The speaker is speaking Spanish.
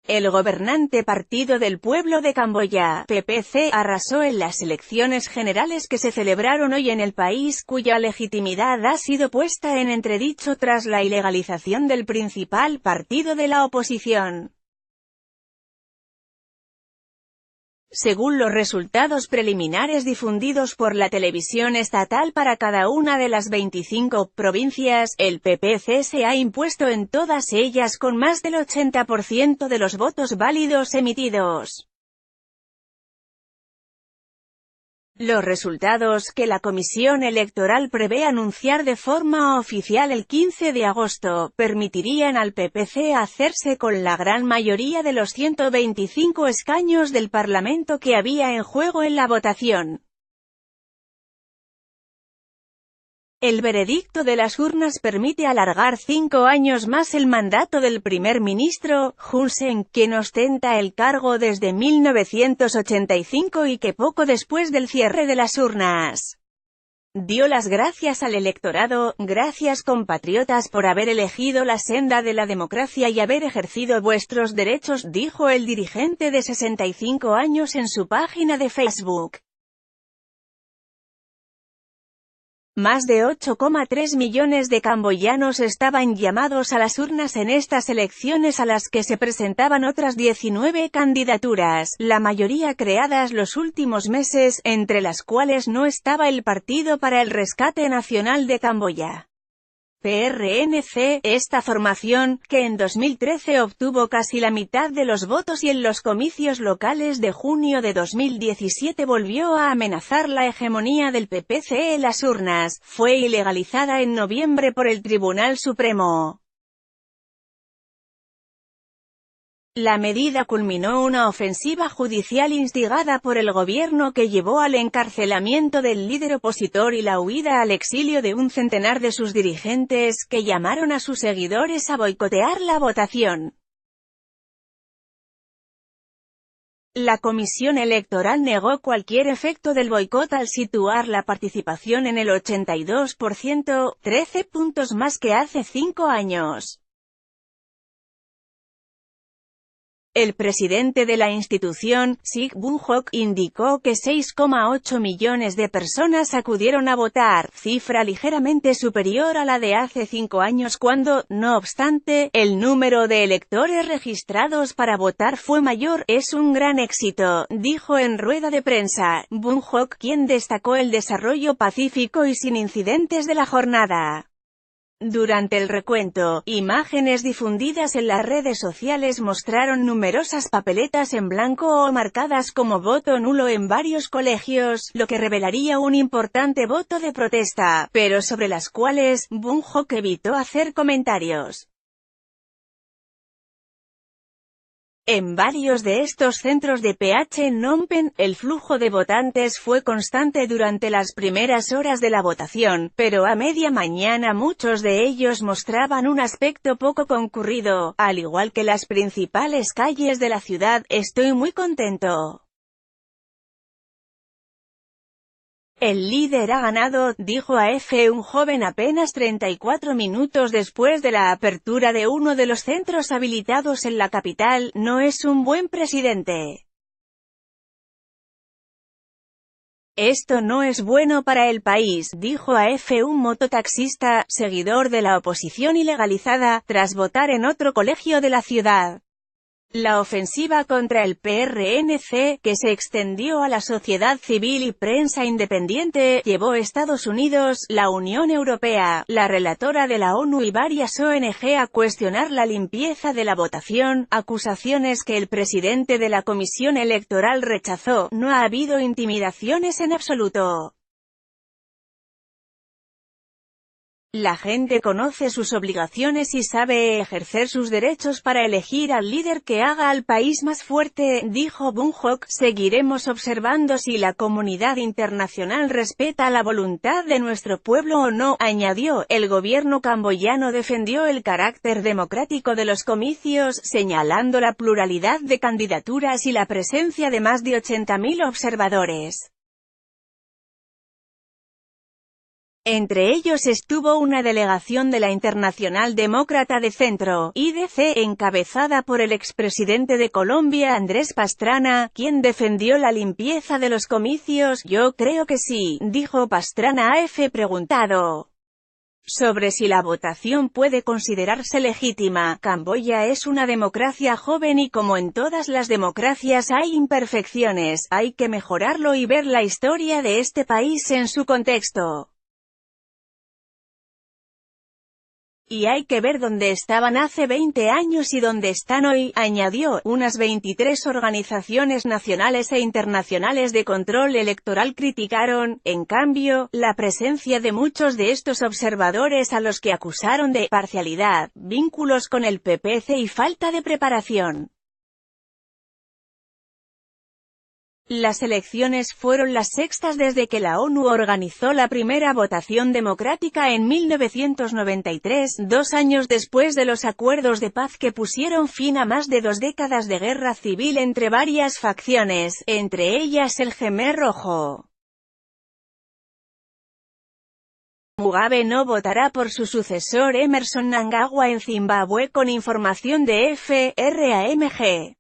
El gobernante Partido del Pueblo de Camboya, PPC, arrasó en las elecciones generales que se celebraron hoy en el país, cuya legitimidad ha sido puesta en entredicho tras la ilegalización del principal partido de la oposición. Según los resultados preliminares difundidos por la televisión estatal para cada una de las 25 provincias, el PPC se ha impuesto en todas ellas con más del 80% de los votos válidos emitidos. Los resultados, que la Comisión Electoral prevé anunciar de forma oficial el 15 de agosto, permitirían al PPC hacerse con la gran mayoría de los 125 escaños del Parlamento que había en juego en la votación. El veredicto de las urnas permite alargar 5 años más el mandato del primer ministro, Hun Sen, quien ostenta el cargo desde 1985 y que poco después del cierre de las urnas dio las gracias al electorado: «Gracias compatriotas por haber elegido la senda de la democracia y haber ejercido vuestros derechos», dijo el dirigente de 65 años en su página de Facebook. Más de 8,3 millones de camboyanos estaban llamados a las urnas en estas elecciones, a las que se presentaban otras 19 candidaturas, la mayoría creadas los últimos meses, entre las cuales no estaba el Partido para el Rescate Nacional de Camboya, PRNC. Esta formación, que en 2013 obtuvo casi la mitad de los votos y en los comicios locales de junio de 2017 volvió a amenazar la hegemonía del PPC en las urnas, fue ilegalizada en noviembre por el Tribunal Supremo. La medida culminó una ofensiva judicial instigada por el gobierno que llevó al encarcelamiento del líder opositor y la huida al exilio de un centenar de sus dirigentes, que llamaron a sus seguidores a boicotear la votación. La Comisión Electoral negó cualquier efecto del boicot al situar la participación en el 82%, 13 puntos más que hace 5 años. El presidente de la institución, Sig Bunhok, indicó que 6,8 millones de personas acudieron a votar, cifra ligeramente superior a la de hace 5 años cuando, no obstante, el número de electores registrados para votar fue mayor. «Es un gran éxito», dijo en rueda de prensa Bunhok, quien destacó el desarrollo pacífico y sin incidentes de la jornada. Durante el recuento, imágenes difundidas en las redes sociales mostraron numerosas papeletas en blanco o marcadas como voto nulo en varios colegios, lo que revelaría un importante voto de protesta, pero sobre las cuales Bunhok evitó hacer comentarios. En varios de estos centros de PH en Phnom Penh, el flujo de votantes fue constante durante las primeras horas de la votación, pero a media mañana muchos de ellos mostraban un aspecto poco concurrido, al igual que las principales calles de la ciudad. «Estoy muy contento. El líder ha ganado», dijo a EFE un joven apenas 34 minutos después de la apertura de uno de los centros habilitados en la capital. «No es un buen presidente. Esto no es bueno para el país», dijo a EFE un mototaxista, seguidor de la oposición ilegalizada, tras votar en otro colegio de la ciudad. La ofensiva contra el PRNC, que se extendió a la sociedad civil y prensa independiente, llevó a Estados Unidos, la Unión Europea, la relatora de la ONU y varias ONG a cuestionar la limpieza de la votación, acusaciones que el presidente de la Comisión Electoral rechazó. «No ha habido intimidaciones en absoluto. La gente conoce sus obligaciones y sabe ejercer sus derechos para elegir al líder que haga al país más fuerte», dijo Bunhok. «Seguiremos observando si la comunidad internacional respeta la voluntad de nuestro pueblo o no», añadió. El gobierno camboyano defendió el carácter democrático de los comicios, señalando la pluralidad de candidaturas y la presencia de más de 80.000 observadores. Entre ellos estuvo una delegación de la Internacional Demócrata de Centro, IDC, encabezada por el expresidente de Colombia Andrés Pastrana, quien defendió la limpieza de los comicios. Yo creo que sí, dijo Pastrana a AF preguntado sobre si la votación puede considerarse legítima. Camboya es una democracia joven y como en todas las democracias hay imperfecciones, hay que mejorarlo y ver la historia de este país en su contexto. Y hay que ver dónde estaban hace 20 años y dónde están hoy, añadió. Unas 23 organizaciones nacionales e internacionales de control electoral criticaron, en cambio, la presencia de muchos de estos observadores a los que acusaron de parcialidad, vínculos con el PPC y falta de preparación. Las elecciones fueron las sextas desde que la ONU organizó la primera votación democrática en 1993, 2 años después de los acuerdos de paz que pusieron fin a más de 2 décadas de guerra civil entre varias facciones, entre ellas el Khmer Rojo. Mugabe no votará por su sucesor Emmerson Mnangagwa en Zimbabue con información de FRAMG.